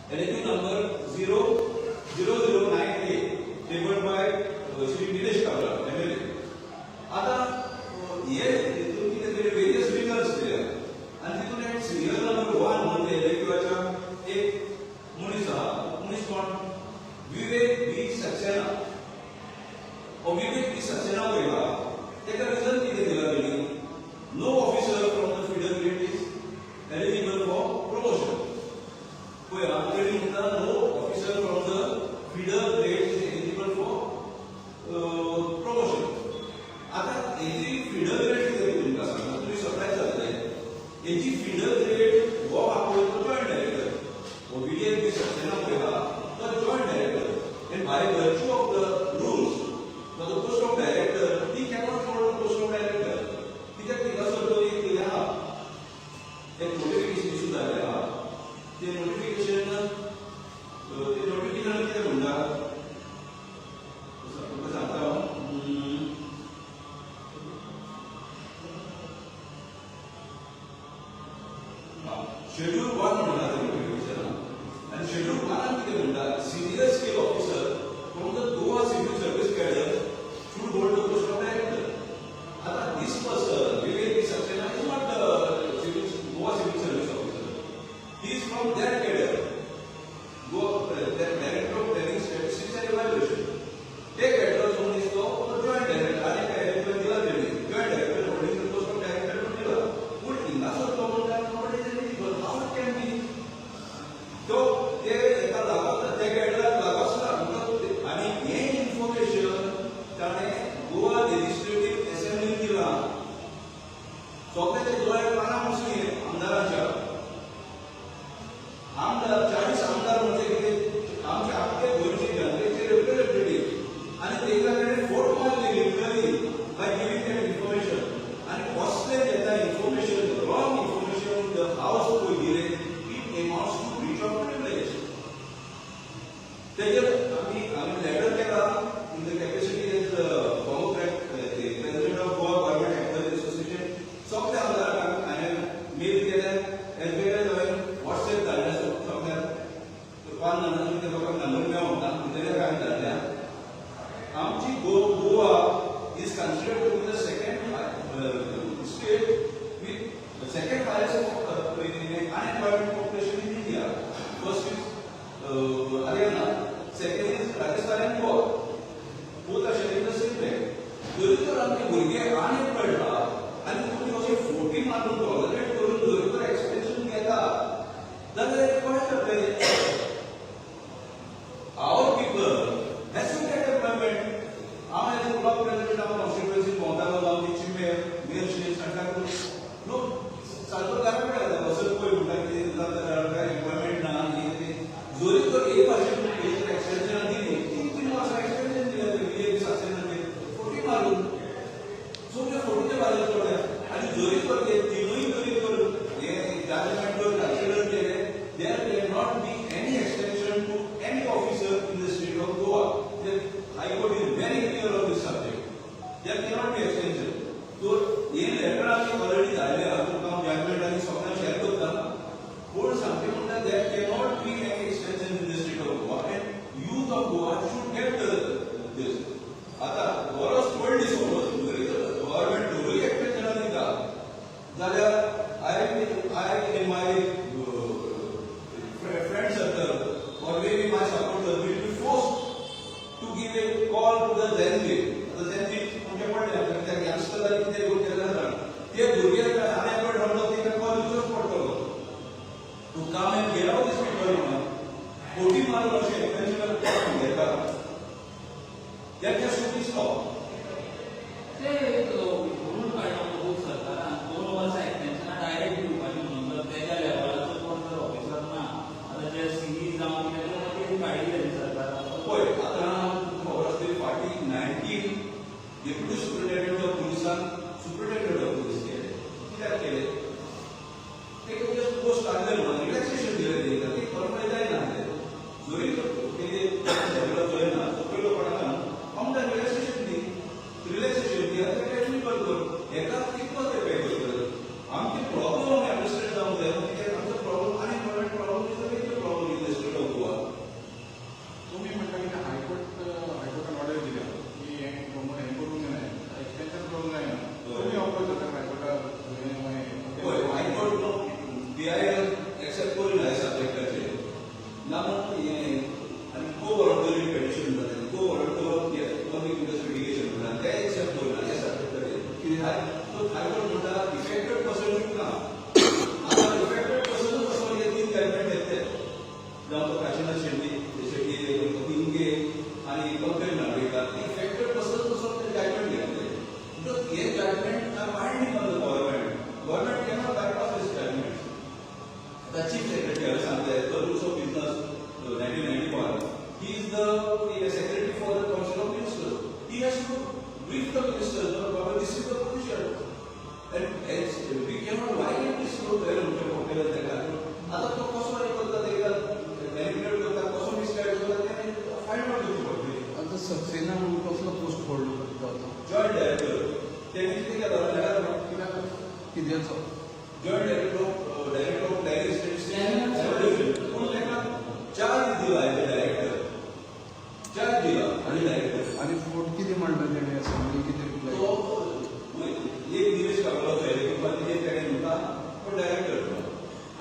LAQ number 00098 tabled by Shri Nilesh Kabra, MLA. आता हे तुम्ही त्याचे वेरियस रिजन्स दिले आणि तिथून एक सिरियल नंबर 1 मध्ये LAQच्या एक मुनीस कोण विवेक बी सक्सेना विवेक बी सक्सेना वयला तेका रिजन कितें दिला तेणी no officer from the feeder grade is eligible for promotion पळय तेणी म्हणटा no officer from the feeder grade is eligible for promotion आता एजी फीडर ग्रेड कितें तुमकां सांगता तुम्ही सरप्राइज जातले एजी फीडर ग्रेड हो आपोय तो जॉइंट डायरेक्टर विवेक बी सक्सेना वयला तो joint director and by virtue of the rules the post of director he cannot hold the post of director तिच्या तिघासोबत एक दिला एक नोटिफिकेशन इश्यू झालेला ते नोटिफिकेशन किती म्हणतात तुमका सांगता शेड्यूल 1 म्हणतात नोटिफिकेशन and schedule 1 किती म्हणतात senior scale officer from the Goa civil service cadre should hold the post of director. आता this person Vivek Saxena is not the Goa civil service officer. He is from that cadre. Goa the director of planning statistics and evaluation. Take cadre from this to joint director आणि cadre दिला त्यांनी joint director holding the post of director दिला. पण इनासो तो म्हणतात nobody is eligible. How it can be? तो ते एका लागत त्या कॅडला लागसला आणि हे इन्फॉर्मेशन त्याने गोवा लेजिस्लेटिव्ह असेंब्ली दिला सगळ्याचे दोळे पाना मुसली आमदारांच्या आमदार 40 आमदार म्हणजे किती आमचे आपले गोरचे जनतेचे रिप्रेझेंटेटिव्ह आणि तेच्याकडे फोट मारले literally by giving that information आणि कसले देता information wrong information in the house को दिले it amounts to breach of privilege. There, letter केला in the capacity as the president of Goa Government Employees Association. सगळ्या आमदारांक हांवें मेल केल्या as well as हांवें WhatsApp धाडल्या सगळ्यांक पान नंबर ते लोकांक नंबर मेळोना तेन्ना काय धाडल्या आमची Goa is considered to be the second state with the second highest unemployment population in India. First is Haryana, second is Rajasthan and Goa. Both are sharing the same rate. जर आमचे भुरगे unemployed आहा आणि तुम्ही अशे 40 मारून टॉलरेट करून जर एक्सपेन्शन घेता जाल्यार कशें जातलें our people has to get employment. हांव as a block president of constituency मोंतालो गांवची चिमेर मेयर श्री सांगता नो सारको गारमेंट आसा असं कोई म्हणटा की एम्प्लॉयमेंट ना जोरी तर एक वर्षाची एक्सटेंशन दिली 3 वर्ष एक्सटेंशन दिले विवेक सक्सेना 40 मारून सो ते 40 बाजू सोडल्या आणि जोरी तर ते तीनही जोरी तर हे जजमेंट वर कन्सिडर केले there can not be any extension to any officer in the state of Goa. The high court is very clear on this subject. There can not be extension. तो हे लेटर आमी ऑलरेडी धाडले तुमकां judgement आनी सगळ्यांक share करता पूण सांगचे म्हणटा there can not be any extension in the state of Goa and youth of Goa should get this. आता बरोच टोल्ड दिस गव्हर्नमेंट दोगूय एक्सटेंशनां दिता जाल्यार I in my friend circle or maybe my supporters will be forced to give a call to the Zenji. The Zenji म्हणजे पडले त्या यंगस्टरला किती गोष्ट केल्या जातात ते भुरगे अनएम्प्लॉयड रावलो ते कॉल दिवचोच पडटलो to come and get out this people म्हणून 40 मारून अशें एक्सटेंशनल घेता that just to be stop. ते म्हणून काढलं खूप सरकारान 2 वर्सां एक्सटेंशनां डायरेक्ट दिवपाची म्हणून तेच्या लेवलाचो कोण जर ऑफिसर ना आता जे सीई जावन कितें काडिल्लें सरकारान पळय आतां खबर आसतली फाटीं 19 डेप्युटी सुप्रिटेंडंट ऑफ पुलिसान सुप्रिटेंडंट ऑफ पुलीस केले कित्याक केले ते पोस्ट काडले म्हणून रिलॅक्सेशन दिलें तेका ती परफेक्ट जायना जोरी तेजे डेव्हलप जायना सो पयलो कोणाक आमकां रिलॅक्सेशन दी आतां टेक्निकल कर हेका कितलो ते पे करतले आमचे प्रॉब्लम आमी अंडरस्टँड जावंक जाय कित्याक आमचो problem unemployment problem is a major problem in the state of जावं तो काशीनाथ शेट्टी इंगे आणि पंकज नागवेकर इफेक्टेड बसत बसत ते जजमेंट घेतले because हे judgement are binding on the government cannot bypass this judgment. The chief secretary सांगताय the rules of business 1991 he is the secretary for the council of ministers. He has to brief the ministers about this is the position and as we cannot violate this rule there hotel त्याला आता तो कसं हे करतात एकदा manipulate करतात कसं misguide करतात ते फाईंड आउट करू शकतो. आता सक्सेना म्हणून कसला पोस्ट होल्ड करता होता जॉईंट डायरेक्टर त्यांनी किती केलं कित्याचो joint director of dairy states म्हणून त्यांना चार्ज दिला आहे डायरेक्टर चार्ज दिला आणि डायरेक्टर आणि फोट किती मांडला त्याने असेंब्ली किती तो एक दिवस काढला आहे किंवा ते त्याने होता पण डायरेक्टर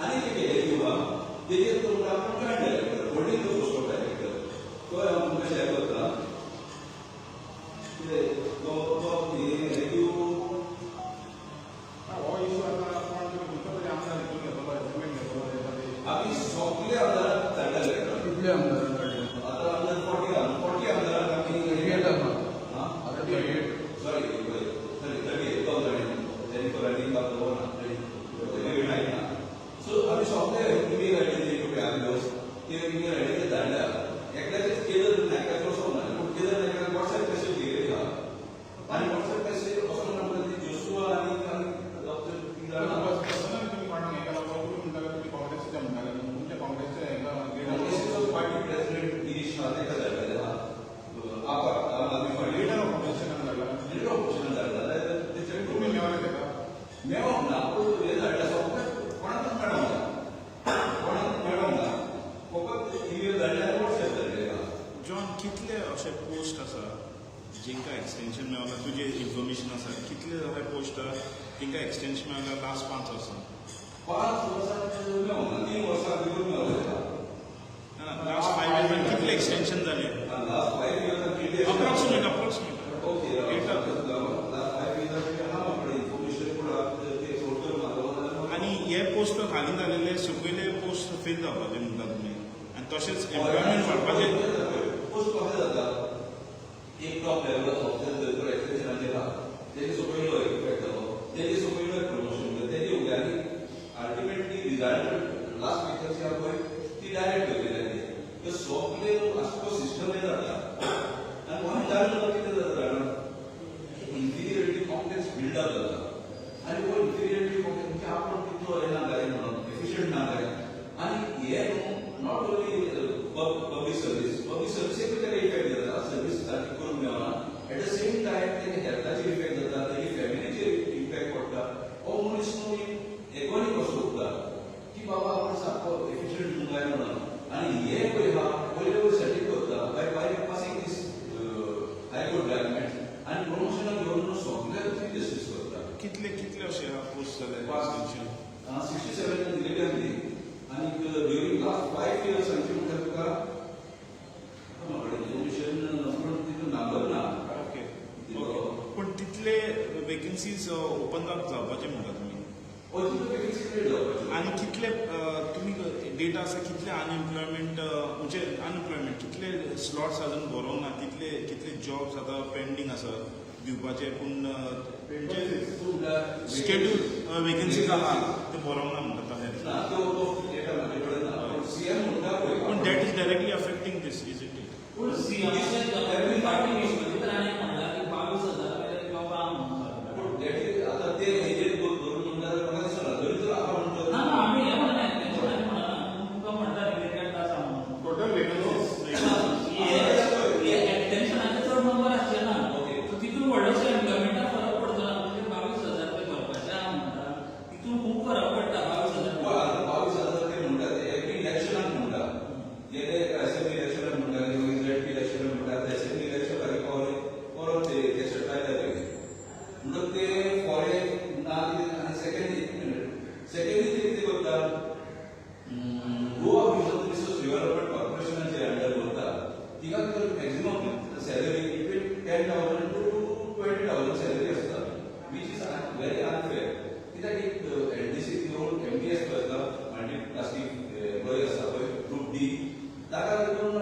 आणि ते केले किंवा त्याचे तो आपण joint director holding the post of director तो आपण कशा करता तो रिव्ह्यू आम्ही सगळे आमदार काढले कितले आमदार काढले आता आमदार 40 आमदार आम्ही आता 38 सॉरी 38 त्यांनी करायला लागलो ना सो आम्ही सगळे तुम्ही राहिले कुठे आलो ते तुम्ही राहिले दांडा एकदाच केलं नाही का कसं होणार केलं नाही का व्हॉट्सअप मेसेज गेले का आणि व्हॉट्सअप मेसेज असं म्हणतात ते जोशुआ आणि डॉक्टर पार्टी प्रेसिडेंट गिरीश महाते का झालेला आपण आम आदमी पार्टी लीडर ऑफ ऑपोजिशन झाला त्याच्या तुम्ही मेवा ना हे झाला सगळं कोणाच मॅडम ना फक्त ईमेल झाले व्हॉट्सअप झाले जॉन कितले असे पोस्ट आसा जिंका एक्सटेंशन मेळ्ळां तुजे इन्फॉर्मेशन आसा कितले अशे पोस्ट जिंका एक्सटेंशन मेळ्ळां लास्ट 5 वर्सां 5 वर्सांचे मेळना 3 वर्सां भितर मेळ्ळा लास्ट 5 इयर्स कितले एक्सटेंशन जाले last 5 years approximate okay last 5 years हा आपले इन्फॉर्मेशन पण ते टोटल मारवा आनी हे पोस्ट खाली जालेले सगळे पोस्ट फेल जावपाचे म्हणटा तुमी आनी तशेंच एम्प्लॉयमेंट वाडपाचें पोस्ट कशें जाता एक टॉप लेवल ऑफिसर एक्सटेंशनाचे हा तेजे सकयलो इफेक्ट जालो तेजे सकयलो प्रमोशन तेजे उद्यानी अल्टिमेटली रिजल्ट लास्ट पिक्चरची आपण ती डायरेक्ट केलेली ते सगळे असतो सिस्टम आहे जाता आणि कोणी जाणून किती जाता इंफिरियरिटी कॉम्प्लेक्स बिल्ड अप जाता आणि वो इंफिरियरिटी कॉम्प्लेक्स आपण कितलो हे ना जाय म्हणून एफिशियंट ना जाय आणि हे नॉट ओनली पब्लिक सर्विस एक त्याला इफेक्ट जाता सर्विस साठी करून मेळना एट द सेम टाइम त्याचे हेल्थाचे इफेक्ट जाता त्याची फॅमिलीचे इफेक्ट पडटा हो मनीस न्हू एकोणी कसो उरता की बाबा आपण सारको एफिशियंट म्हणून काय म्हणून आणि हे पळय हा पयले साठी करता by passing this high court judgement आणि प्रमोशनाक घेवन सगळे डिस्कस करता कितले अशे पोस्ट जाले एक्सटेंशन 67 दिलेली आसली आणि ड्युरिंग लास्ट 5 इयर्स सांगचे म्हणटा तुका म्हाका इन्फॉर्मेशन तितून नंबर ना ओके पण तितले वेकन्सीज ओपन जावपाचे म्हणटा तुमी आनी कितले तुमी डेटा आसा कितले अनएम्प्लॉयमेंट म्हणजे अनएम्प्लॉयमेंट कितले स्लॉट्स अजून भरोवंक ना कितले जॉब्स आतां पेंडींग आसा दिवपाचे पूण शेड्यूल वेकन्सीज आहा ते भरोवंक ना म्हणटा पूण that is directly affecting this is it पूण सीएमचे पार्टी मीटिंग ताणें म्हणला की 22,000 जॉब आहा म्हणून आता ते हेजेर धरून म्हणल्यार म्हाका दिसना जरी तर आहा म्हणटा ना ना आमी हे म्हणना एक्सटेंशन म्हणना तुमकां म्हणटा रिलेटेड आसा म्हणून टोटल हे एक्सटेंशनाचे चड नंबर आसचे ना सो तितून व्हडलेशे एम्प्लॉयमेंटाक फरक पडचो ना म्हणजे 22,000 रुपया भरपाचे आहा म्हणटा तितून खूब फरक पडटा 22,000 22,000 ते म्हणटात एवरी इलेक्शनाक म्हणटा जे असेंब्ली इलेक्शनाक म्हणटा इलेक्शन इलेक्शन म्हणटा असेंब्ली इलेक्शन परत ते सेटल जाले म्हणून ते फॉर ताका लागून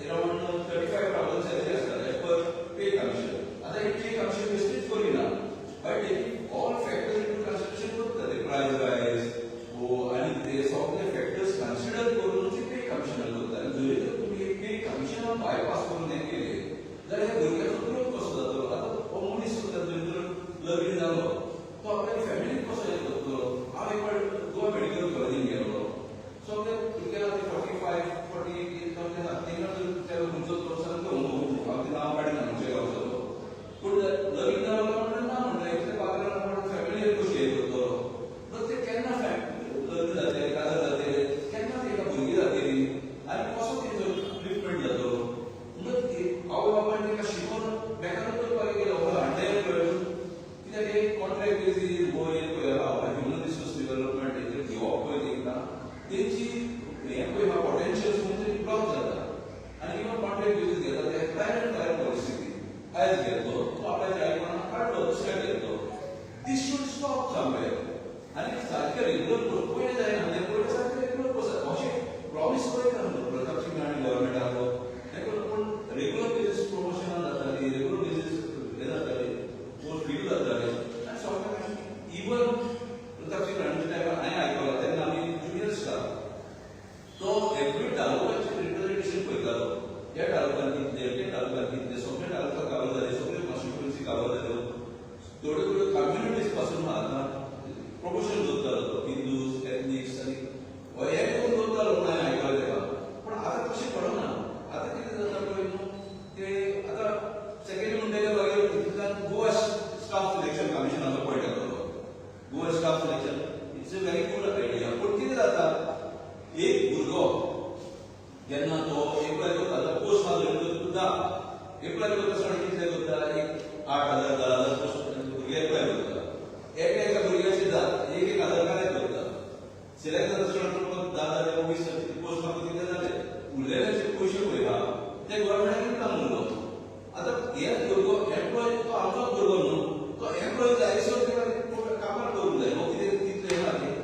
अराउंड 35,000 सॅलरी आसता एज पर पे कमिशन. आतां ही पे कमिशन बेस्टीच करिना but taking all factors into consideration करता ते प्रायस रायज आनी ते सगळे फॅक्टर्स कन्सिडर करूनच पे कमिशन करता. जरी तर तुमी पे कमिशन बायपास करून हें केलें जाल्यार ह्या भुरग्याचो ग्रोथ कसो जातलो. आतां हो मनीस सुद्दां जर लग्न जालो तो आपल्या फॅमिलीक कसो हें करतलो. हांव एक फावट गोवा मेडिकल कॉलेजीन गेल्लो. सगळे भुरगे आतां 45, 48 एज जावन आसा तेंकां जर त्या खंयचो तो सारको हांव तें नांव काडिना खंयच्या गांवचो पूण लग्न जालो म्हणटा ना म्हणटा इतले बाकरान फॅमिली कशी हें करतलो. तर ते केन्ना लग्न जातलें काजार जातलें केन्ना तेका भुरगीं जातलीं आनी कसो तेंचो ट्रिटमेंट जातलो. म्हणून आवय बापायन तेका शिकोवन बेकारूच करपाक गेलो हांडेर कित्याक एक कॉन्ट्रॅक्ट बेजीस वो एक पळय आहा ह्युमन रिसोर्स डेव्हलपमेंट हेजेर घेवप पळय तेंकां तेंची हें पळय हा पोटेन्शियल म्हणजे ब्लॉक जाता. आनी इवन कॉन्ट्रॅक्ट बेजीस घेता ते प्रायवेट फायर पॉलिसी आयज घेतलो तो आपल्या जायमानाक काडलो दुसऱ्याक घेतलो. दीस शूड स्टॉप समवेर. आनी सारकें रेग्युलर करून पयलें जायना तें पयलें सारकें रेग्युलर करता अशें प्रॉमिस करता प्रताप सिंग आनी गव्हर्मेंटाक हें करून पूण रेग्युलर बेजीस प्रमोशनां जातालीं रेग्युलर बेजीस हें जातालीं पोस्ट फील जाताले आनी सगळ्यांक इवन प्रताप सिंग राणेच्या टायमार हांवें आयकलां तेन्ना आमी ज्युनियर स्टाफ तो एवरी तालुक्याचें रिप्रेझेंटेशन पळयतालो. ह्या तालुक्यान कितले त्या तालुक्यान कितले सगळे तालुका कवर जाले सगळे कॉन्स्टिट्युएन्सी कवर जाल्यो. थोड्यो थोड्यो कम्युनिटीज पासून आतां प्रमोशन करतालो तो हिंदूज एथनिक्स आनी हें करून करतालो म्हूण हांवें आयकलां तेका. पूण आतां तशें पडना. आतां कितें जाता पळय न्हू ते आतां सेकेंड म्हणटले मागीर तितूंतल्यान गोवा स्टाफ सिलेक्शन कमिशनाचो पॉयंट येतलो. Goa staff selection it's a very good idea. पूण कितें जाता एक भुरगो जेन्ना तो एप्लाय करता पोस्ट मागलो सुद्दां एप्लाय करता आसतना कितें करता एक 8,000 10,000 पोस्ट भुरगे एप्लाय करता. एका भुरग्याचे एक 1,000 कार्य करता. सिलेक्ट जाता आसतना 10,000 20,000 पोस्ट मागता कितें जालें उरलेले पयशे पळय हा ते गव्हर्मेंटाक दिता म्हणलो. आतां हे भुरगो एम्प्लॉय तो आमचोच भुरगो न्हू तो एम्प्लॉय जाय सो तेका कामार करूंक जाय. हो कितें कितलें ना तें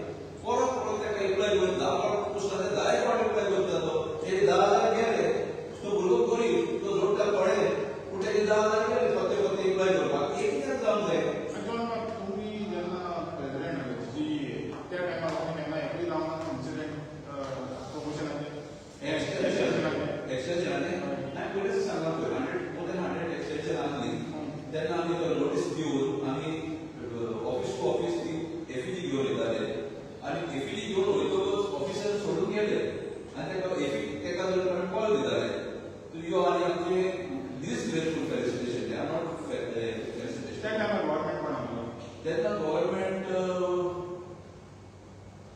परत परत तेका एप्लाय करून 10 पोस्टां 10 फावट एप्लाय करता तो. हे 10,000 गेले तो भुरगो गरीब तो जोडटा पडे पूण तेजे 10,000 गेले फक्त फक्त एप्लाय करपाक एक कित्याक जावंक जाय. तुम्ही जेन्ना प्रेसिडेंट त्या टायमार केन्ना एकूय जावना इन्सिडेंट प्रमोशनाचे एक्सटेन्शनाचे हांवें पयलींच सांगलां पळय 100 एक्सटेन्शन आसली तेन्ना आमी नोटीस दिवन आमी ऑफिस टू ऑफिस ती एफिडी घेवन येताले आनी एफिडी घेवन वयतकच ऑफिसर सोडून गेले आनी तेका जर आमी कॉल दिताले तूं यो आनी आमचें disgraceful felicitation I am not felicitation. त्या टायमार गव्हर्मेंट कोण आसलो तेन्ना गव्हर्मेंट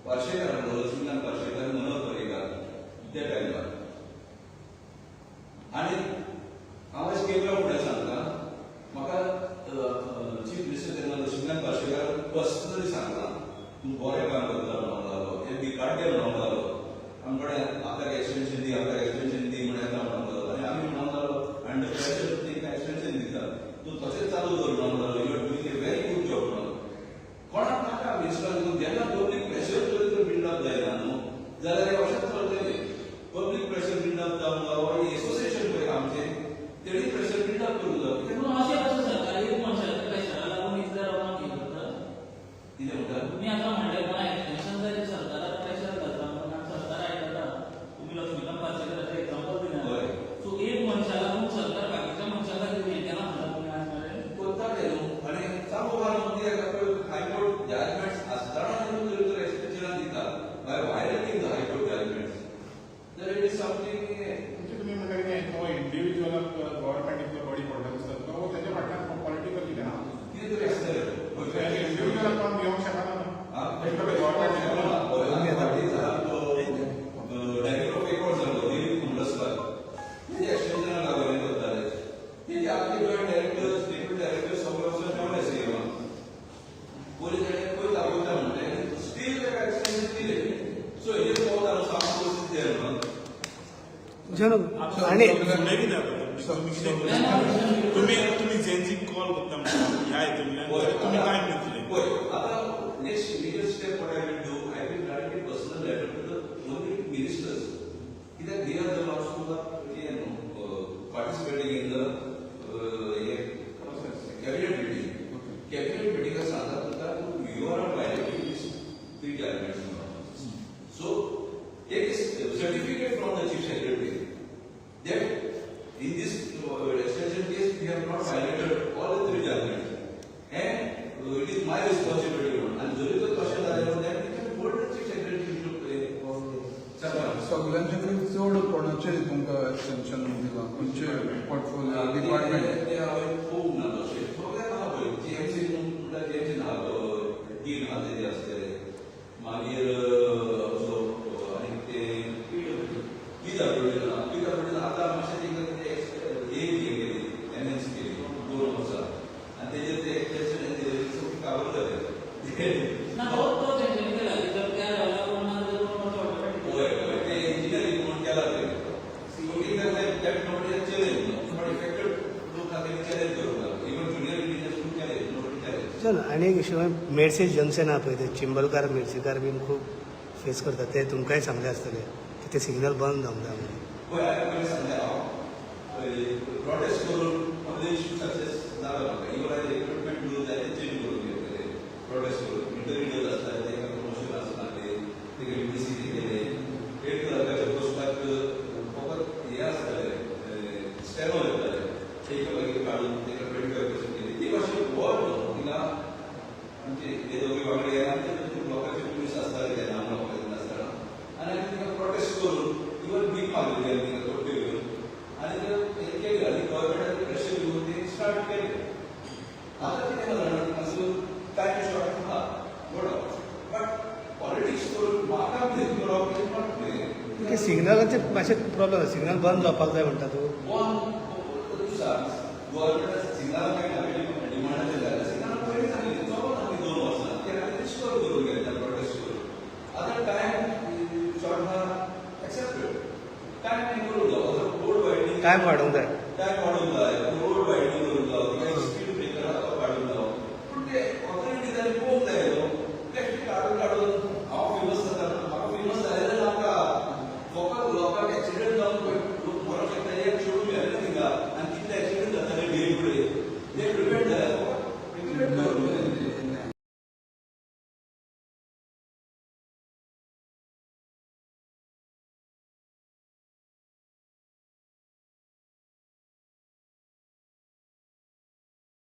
पार्शेकार लक्ष्मीकांत पार्शेकार मनोहर पर्रीकार त्या टायमार. आनी हांव अशें कॅमेरा फुडें सांगता म्हाका चीफ मिनिस्टर तेन्ना लक्ष्मीकांत पार्शेकार पर्सनली सांगलां तूं बरें काम करता म्हणून लागलो हे बिकाट्य म्हणून लागलो आमचे कडेन आपल्याक एक्सटेन्शन दी आपल्याक एक्सटेन्शन दी म्हणून येता म्हणून लागलो आनी आमी म्हणून लागलो आनी प्रेशर तेंकां एक्सटेन्शन दिता तूं तशेंच चालू कर म्हणून लागलो you are doing a very good job म्हणून. कोणाक नाका मिनिस्टर जेन्ना पब्लीक प्रेशर जर बिल्डअप जायना न्हू जाल्यार हे अशेंच चलतलें. पब्लीक प्रेशर बिल्डअप जावंक जावं एसोसिएशन पळय आमचें तेणी प्रेशर बिल्डअप करूंक जाय. पूण अशें कशें जाता एक मनशाच्या प्रेशरा लागून इतल्या लोकांक हें करता. कितें म्हणटा तुम्ही आता म्हणले कोणा एक्सटेन्शन जाय सरकाराक प्रेशर घालता म्हणून सरकार आयकता. तुम्ही लक्ष्मीकांत पार्सेकराचें एक्झाम्पल दिलें. सो एक मनशा लागून सरकार बाकीच्या मनशां खातीर हें केलां म्हणटा तुमी आज मेरेन. करताले न्हू आनी चालू मारून हायकोर्ट जजमेंट्स आसतना जर एक्सटेन्शनान दिता by violating the high court judgements जाल्यार इट इज समथींग. म्हणजे तुम्ही म्हणटा की तो इंडिव्हिज्युअलाक गव्हर्मेंट इतलो बडी पडटा दिसता तो तेच्या फाटल्यान पॉलिटिकल कितें ना कितें तरी आसतलें. इंडिव्हिज्युअलाक कोण घेवंक शकना डायरेक्टर ऑफ एकोर्ट जालो दिलीप कुंडस्कर तेजे एक्सटेन्शनाक लागून हें करताले. तेजे आपले जॉयंट डायरेक्टर्स डेप्युटी डायरेक्टर्स सगळे वचून मेवले सीएमान पयलीं ताणें पळय दाखयता म्हणलें स्टील तेका एक्सटेन्शन दिलें. सो हेजेर पावता हांव सामको परिस्थिती जाय म्हणून आणि फुडें कितें जाता तुम्ही जेन्सीक कॉल करता म्हणटा ह्या हितूंतल्यान तुमी काय म्हणटले पळय आतां next immediate step what I will do I will write a personal letter to the ministers कित्याक दे आर द सुद्धा participating in the cabinet meeting. Cabinet मिटिंगाक सांगता तुका you are violating these 3 elements. So take a certificate from the chief secretary that in this extension case we have not violated all the 3 elements, and it is my responsibility. And there is a question that we can hold the chief secretary to play. सगळ्यांचे चड कोणाचे तुमकां extension दिला खंयचे portfolio department ते हांवें खूब ना तशें सगळ्यांक आहा पळय जीएमसी म्हणल्यार जीएमसी ना डीन आहा ते आसतले मागीर आनी ते पीडब्ल्यूडी आतां मातशें केली एनएनसी केली 2 वर्सां आनी तेजेर ते एक्सटेंशन काबर जाले. ना तो तेंच्यांनी केला जर त्या लेवला कोण ना जाल्यार 2 वर्सां ऑटोमॅटिक ते इंजिनियरींग म्हणून केला ते that nobody has challenged, but affected लोक खातीर चॅलेंज करूंक इवन ज्युनियर इंजिनियर्स खूब चॅलेंज नोबडी चॅलेंज. चल आनी एक विशय मेडसेज जंक्शन आहा पळय ते चिंबलकार मेडसेकार बीन खूब फेस करतात ते तुमकांय सांगले आसतले की ते सिग्नल बंद जावंक जाय म्हणून. पळय हांवें पयलीं सांगलें हांव प्रोटेस्ट करून आपले इश्यू सक्सेस जालो म्हाका. इवन हांवें रिक्रुटमेंट घेवन जाय ते चेंज करून घेतले प्रोटेस्ट करून इंटरव्यू आसता तेका प्रमोशन आसना ते यूपीसी केले 8 क्लर्काच्या पोस्टाक फकत हे आसताले स्टेनो येताले एक मागीर काडून तेका 25% केली ती मातशी वर थिंगा म्हणजे ते दोघे वांगडे आनी ते लोकांचे पुलीस आसताले ते नाम लोकांचे आसतना आनी हांवें तिका प्रोटेस्ट करून इवन बीक मागली हांवें तिका कोर्टे घेवन आनी ते हे केलें आनी गव्हर्मेंटाचें प्रेशर घेवन ते स्टार्ट केलें. आतां कितें जालें मातसो टायम शॉर्ट आहा बट पॉलिटिक्स करून म्हाका कितें करप इज नॉट ते सिग्नलाचे मातशे प्रॉब्लेम सिग्नल बंद जावपाक जाय म्हणटा तूं. गव्हर्मेंटान सिग्नल काय डिमांडाचे जाल्यार सिग्नल पयलीं सांगलें चलून आमी 2 वर्सां ते हांवें रिस्टोर करून घेतल्या प्रोटेस्ट करून. आतां टायम शॉर्ट आहा एक्सेप्टेड टायम नाही करूंक जावं रोड वायडनींग टायम वाडोवंक जाय. टायम वाडोवंक जाय रोड वायडनींग करूंक जावं किंवा स्पीड ब्रेकर आहा तो काडूंक जावं पूण ते